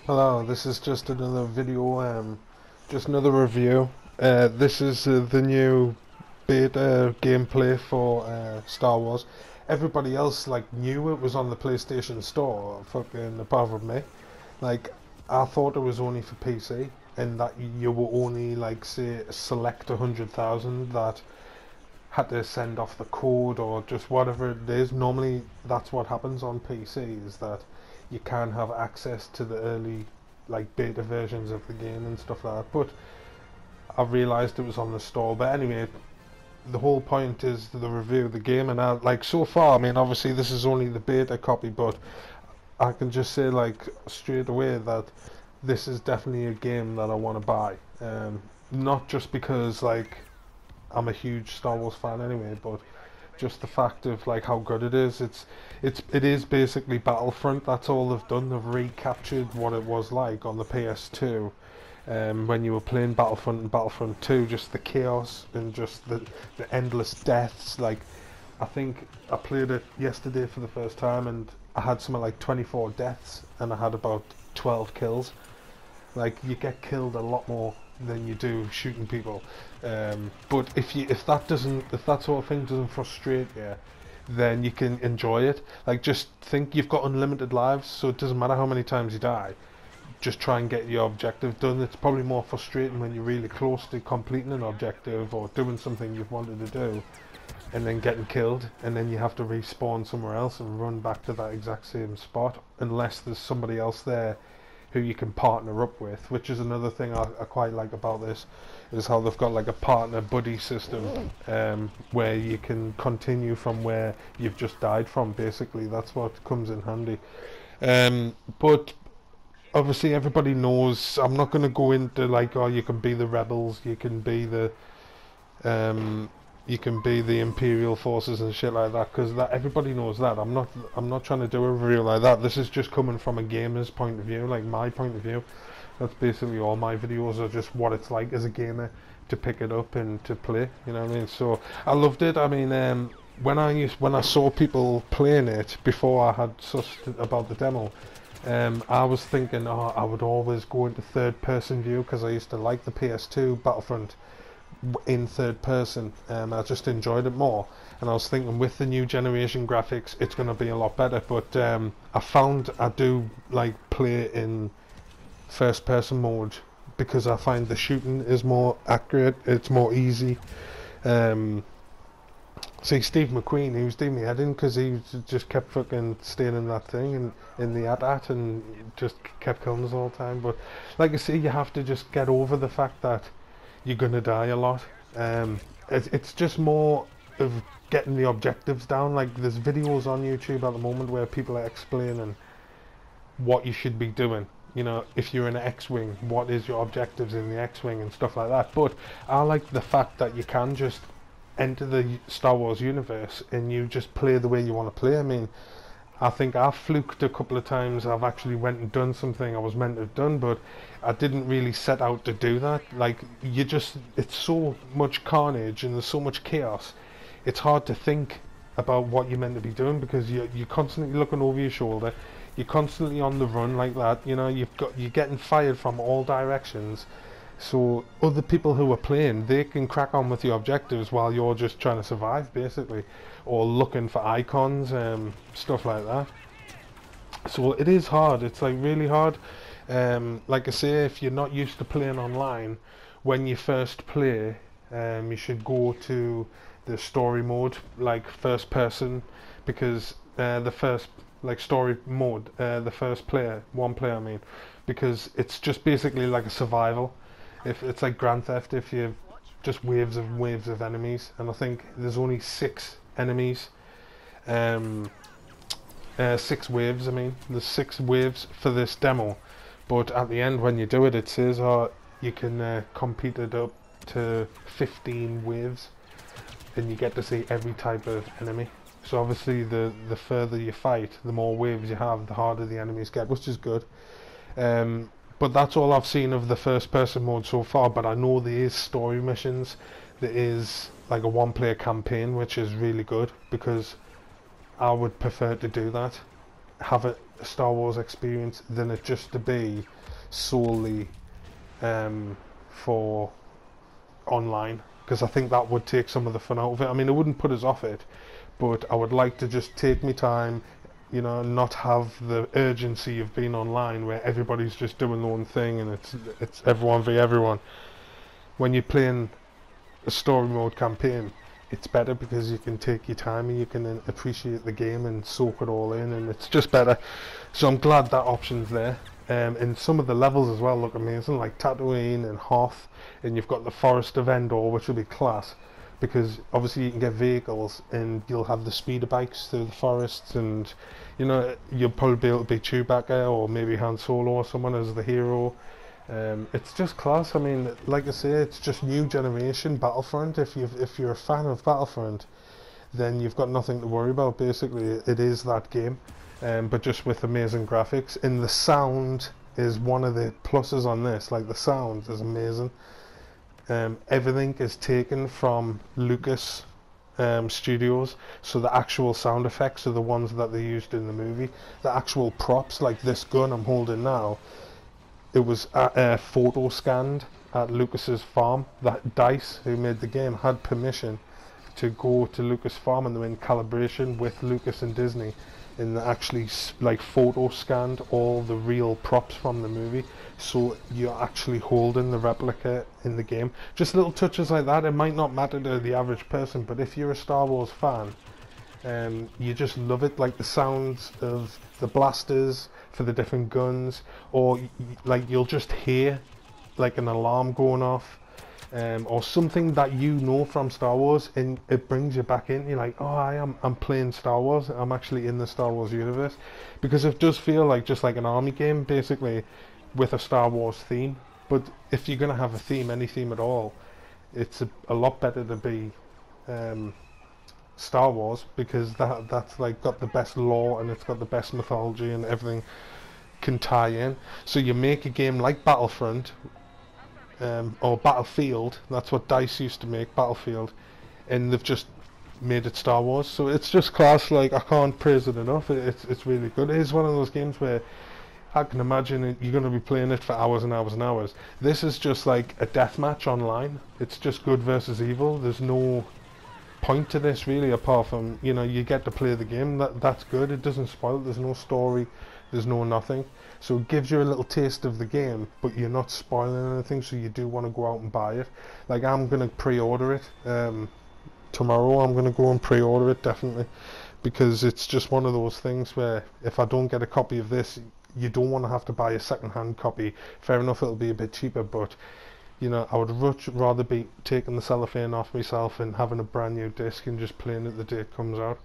Hello, this is just another video, just another review. This is the new beta gameplay for Star Wars. Everybody else knew it was on the PlayStation Store, fucking apart from me. Like, I thought it was only for PC, and that you were only say select 100,000 that had to send off the code or just whatever it is. Normally, that's what happens on PC, is that you can have access to the early beta versions of the game and stuff like that. But I realised it was on the store. But anyway, the whole point is the review of the game, and so far, I mean, obviously this is only the beta copy, but I can just say straight away that this is definitely a game that I want to buy. Not just because I'm a huge Star Wars fan anyway, but just the fact of how good it is. It is basically Battlefront. That's all they've done. They've recaptured what it was like on the PS2, when you were playing Battlefront and Battlefront 2. Just the chaos and just the endless deaths. I think I played it yesterday for the first time, and I had something like 24 deaths, and I had about 12 kills. You get killed a lot more than you do shooting people. But if that sort of thing doesn't frustrate you, then you can enjoy it. Just think you've got unlimited lives, so it doesn't matter how many times you die. Just try and get your objective done. It's probably more frustrating when you're really close to completing an objective or doing something you've wanted to do, and then getting killed, and then you have to respawn somewhere else and run back to that exact same spot, unless there's somebody else there who you can partner up with, which is another thing I quite like about this, is how they've got a partner buddy system, where you can continue from where you've just died from. Basically, that's what comes in handy. But obviously everybody knows, I'm not going to go into oh, you can be the rebels, you can be the Imperial forces and shit like that, because that everybody knows that. I'm not trying to do a review like that. This is just coming from a gamer's point of view, my point of view. That's basically all my videos are, just what it's like as a gamer to pick it up and to play. You know what I mean? So I loved it. I mean, when I saw people playing it before I had sussed about the demo, I was thinking, oh, I would always go into third person view, because I used to like the PS2 Battlefront in third person. I just enjoyed it more, and I was thinking with the new generation graphics it's going to be a lot better. But I found I do play in first person mode, because I find the shooting is more accurate, it's more easy. See, Steve McQueen, he was doing me head in, because he just kept fucking staying in that thing and in the AT-AT, and just kept killing us all the time. But like I say, you have to just get over the fact that you're gonna die a lot. It's just more of getting the objectives down. There's videos on YouTube at the moment where people are explaining what you should be doing. You know, if you're in an X-Wing, what is your objectives in the X-Wing and stuff like that. But I like the fact that you can just enter the Star Wars universe and you just play the way you want to play. I mean, I think I've fluked a couple of times. I've actually went and done something I was meant to have done, but I didn't really set out to do that. It's so much carnage and there's so much chaos. It's hard to think about what you're meant to be doing, because you're constantly looking over your shoulder. You're constantly on the run like that. You know, you're getting fired from all directions. So other people who are playing, they can crack on with your objectives while you're just trying to survive, basically, or looking for icons, stuff like that. So it is hard. It's really hard. Like I say, if you're not used to playing online, when you first play, you should go to the story mode, first person, because the first story mode, the first player, one player, I mean, because it's just basically like a survival. If it's like Grand Theft, if you just waves of enemies, and I think there's only 6 enemies, 6 waves. I mean, there's 6 waves for this demo, but at the end when you do it, it says you can complete it up to 15 waves, and you get to see every type of enemy. So obviously the further you fight, the more waves you have, the harder the enemies get, which is good. But that's all I've seen of the first person mode so far. But I know there is story missions, there is a one player campaign, which is really good, because I would prefer to do that, have a Star Wars experience, than it just to be solely for online, because I think that would take some of the fun out of it. I mean, it wouldn't put us off it, but I would like to just take my time, you know, and not have the urgency of being online where everybody's just doing their own thing and it's everyone v everyone. When you're playing a story mode campaign, it's better because you can take your time and you can appreciate the game and soak it all in, and it's just better. So I'm glad that option's there. And some of the levels as well look amazing, like Tatooine and Hoth, and you've got the Forest of Endor, which will be class, because obviously you can get vehicles and you'll have the speeder bikes through the forests, and you know, you'll probably be able to be Chewbacca or maybe Han Solo or someone as the hero. It's just class. I mean, like I say, it's just new generation Battlefront. If you're a fan of Battlefront, then you've got nothing to worry about. Basically, it is that game, but just with amazing graphics. And the sound is one of the pluses on this. Like, the sound is amazing. Everything is taken from Lucas Studios, so the actual sound effects are the ones that they used in the movie. The actual props, like this gun I'm holding now, it was photo scanned at Lucas's farm. That DICE, who made the game, had permission to go to Lucas farm, and they were in calibration with Lucas and Disney, and they actually like photo scanned all the real props from the movie, so you're actually holding the replica in the game. Just little touches like that. It might not matter to the average person, but if you're a Star Wars fan, you just love it. Like the sounds of the blasters for the different guns, or like you'll just hear like an alarm going off, or something that you know from Star Wars, and it brings you back in. You're like, oh, I'm playing Star Wars. I'm actually in the Star Wars universe, because it does feel like just like an army game basically with a Star Wars theme. But if you're gonna have a theme, any theme at all, it's a lot better to be Star Wars, because that's like got the best lore and it's got the best mythology and everything can tie in. So you make a game like Battlefront, or Battlefield. That's what DICE used to make, Battlefield, and they've just made it Star Wars. So it's just class. Like, I can't praise it enough. It's really good. It is one of those games where I can imagine you're going to be playing it for hours and hours and hours. This is just like a deathmatch online. It's just good versus evil. There's no point to this really, apart from, you know, you get to play the game. That's good. It doesn't spoil it. There's no story, there's no nothing, so it gives you a little taste of the game, but you're not spoiling anything, so you do want to go out and buy it. Like, I'm gonna pre-order it tomorrow. I'm gonna go and pre-order it, definitely, because it's just one of those things where if I don't get a copy of this, you don't want to have to buy a second-hand copy. Fair enough, it'll be a bit cheaper, but you know, I would much rather be taking the cellophane off myself and having a brand new disc and just playing it the day it comes out.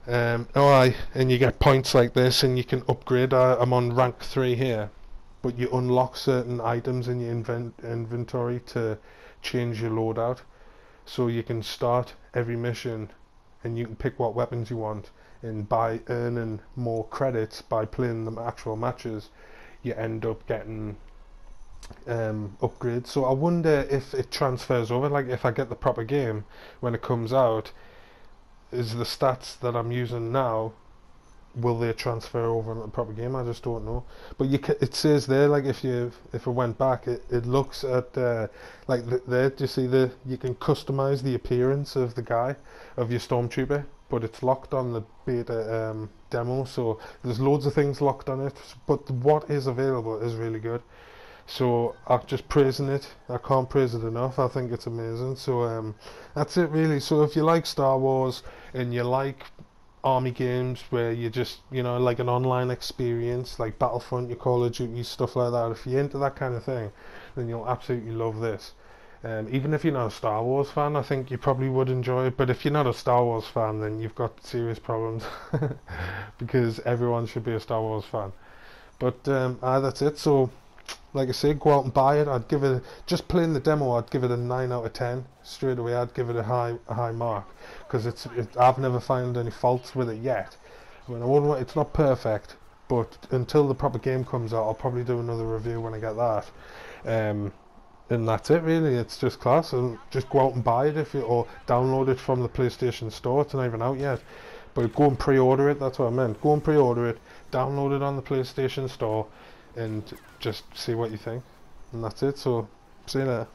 Alright, and you get points like this, and you can upgrade. I'm on rank 3 here, but you unlock certain items in your inventory to change your loadout. So you can start every mission and you can pick what weapons you want, and by earning more credits by playing the actual matches, you end up getting upgrades. So I wonder if it transfers over, like if I get the proper game when it comes out, is the stats that I'm using now, will they transfer over into the proper game? I just don't know. But it says there, like if it went back, it looks at like there. Do you see you can customize the appearance of the guy, of your stormtrooper, but it's locked on the beta demo. So there's loads of things locked on it, but what is available is really good. So I'm just praising it. I can't praise it enough. I think it's amazing. So that's it really. So if you like Star Wars and you like army games where you just, you know, like an online experience like Battlefront, your Call of Duty, stuff like that, if you're into that kind of thing, then you'll absolutely love this. Even if you're not a Star Wars fan, I think you probably would enjoy it. But if you're not a Star Wars fan, then you've got serious problems because everyone should be a Star Wars fan. But that's it. So like I say, go out and buy it. I'd give it, just playing the demo, I'd give it a 9 out of 10 straight away. I'd give it a high mark, because I've never found any faults with it yet. I mean, it's not perfect, but until the proper game comes out, I'll probably do another review when I get that. And that's it really. It's just class, and just go out and buy it or download it from the PlayStation Store. It's not even out yet, but go and pre-order it. That's what I meant. Go and pre-order it, download it on the PlayStation Store, and just see what you think. And that's it. So see you later.